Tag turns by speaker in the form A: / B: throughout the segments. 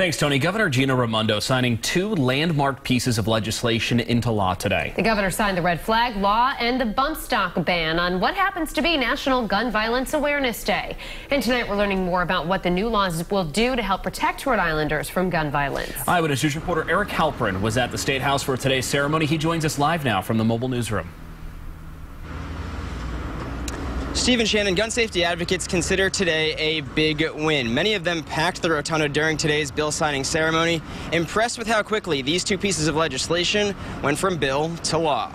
A: Thanks, Tony. Governor Raimondo signing two landmark pieces of legislation into law today.
B: The governor signed the red flag law and the bump stock ban on what happens to be National Gun Violence Awareness Day. And tonight we're learning more about what the new laws will do to help protect Rhode Islanders from gun violence.
A: Eyewitness News reporter Eric Halperin was at the State House for today's ceremony. He joins us live now from the mobile newsroom.
C: Steve and Shannon, gun safety advocates consider today a big win. Many of them packed the rotunda during today's bill signing ceremony, impressed with how quickly these two pieces of legislation went from bill to law.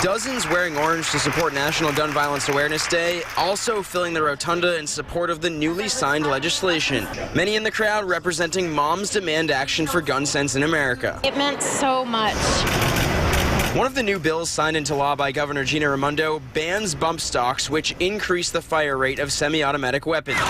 C: Dozens wearing orange to support National Gun Violence Awareness Day, also filling the rotunda in support of the newly signed legislation. Many in the crowd representing moms demand action for gun sense in America.
D: It meant so much.
C: One of the new bills signed into law by Governor Raimondo bans bump stocks, which increase the fire rate of semi-automatic weapons.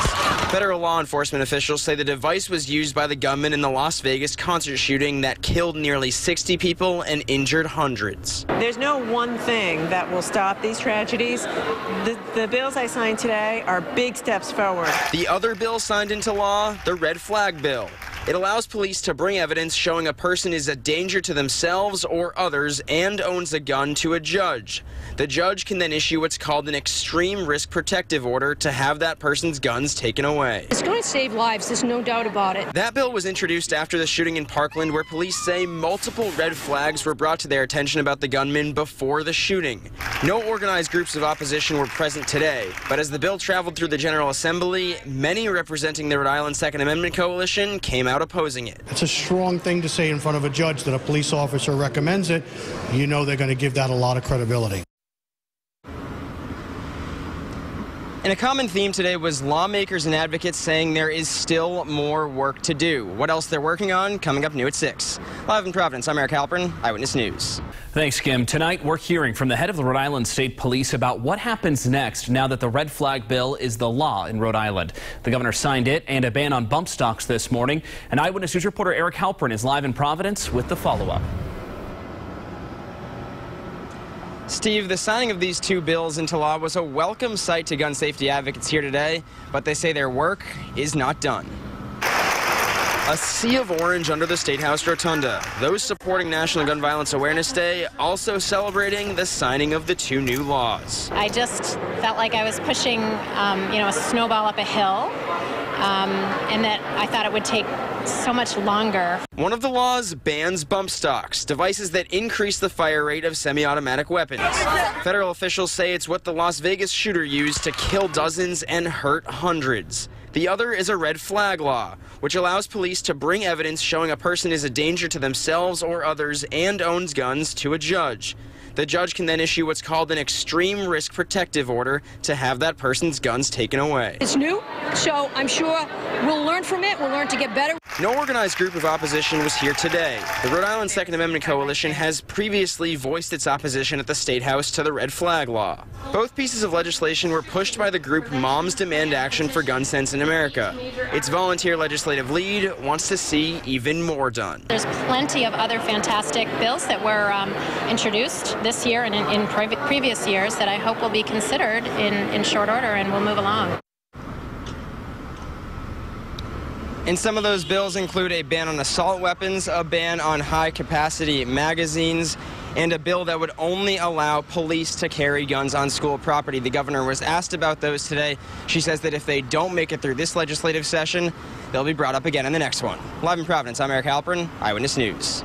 C: Federal law enforcement officials say the device was used by the gunman in the Las Vegas concert shooting that killed nearly 60 people and injured hundreds.
E: There's no one thing that will stop these tragedies. The bills I signed today are big steps forward.
C: The other bill signed into law, the red flag bill. It allows police to bring evidence showing a person is a danger to themselves or others and owns a gun to a judge. The judge can then issue what's called an extreme risk protective order to have that person's guns taken away.
F: It's going to save lives, there's no doubt about it.
C: That bill was introduced after the shooting in Parkland, where police say multiple red flags were brought to their attention about the gunman before the shooting. No organized groups of opposition were present today, but as the bill traveled through the General Assembly, many representing the Rhode Island Second Amendment Coalition came out opposing it.
G: It's a strong thing to say in front of a judge that a police officer recommends it. You know they're going to give that a lot of credibility.
C: And a common theme today was lawmakers and advocates saying there is still more work to do. What else they're working on, coming up new at 6. Live in Providence, I'm Eric Halperin, Eyewitness News.
A: Thanks, Kim. Tonight, we're hearing from the head of the Rhode Island State Police about what happens next now that the red flag bill is the law in Rhode Island. The governor signed it and a ban on bump stocks this morning. And Eyewitness News reporter Eric Halperin is live in Providence with the follow-up.
C: Steve, the signing of these two bills into law was a welcome sight to gun safety advocates here today, but they say their work is not done. A sea of orange under the State House rotunda. Those supporting National Gun Violence Awareness Day also celebrating the signing of the two new laws.
D: I just felt like I was pushing, a snowball up a hill, and that I thought it would take so much longer.
C: One of the laws bans bump stocks, devices that increase the fire rate of semi-automatic weapons. Federal officials say it's what the Las Vegas shooter used to kill dozens and hurt hundreds. The other is a red flag law, which allows police to bring evidence showing a person is a danger to themselves or others and owns guns to a judge. The judge can then issue what's called an extreme risk protective order to have that person's guns taken away.
F: It's new, so I'm sure we'll learn from it. We'll learn to get better.
C: No organized group of opposition was here today. The Rhode Island Second Amendment Coalition has previously voiced its opposition at the State House to the red flag law. Both pieces of legislation were pushed by the group Moms Demand Action for Gun Sense in America. Its volunteer legislative lead wants to see even more done.
D: There's plenty of other fantastic bills that were introduced this year and in previous years that I hope will be considered in short order and will move along.
C: And some of those bills include a ban on assault weapons, a ban on high-capacity magazines, and a bill that would only allow police to carry guns on school property. The governor was asked about those today. She says that if they don't make it through this legislative session, they'll be brought up again in the next one. Live in Providence, I'm Eric Halperin, Eyewitness News.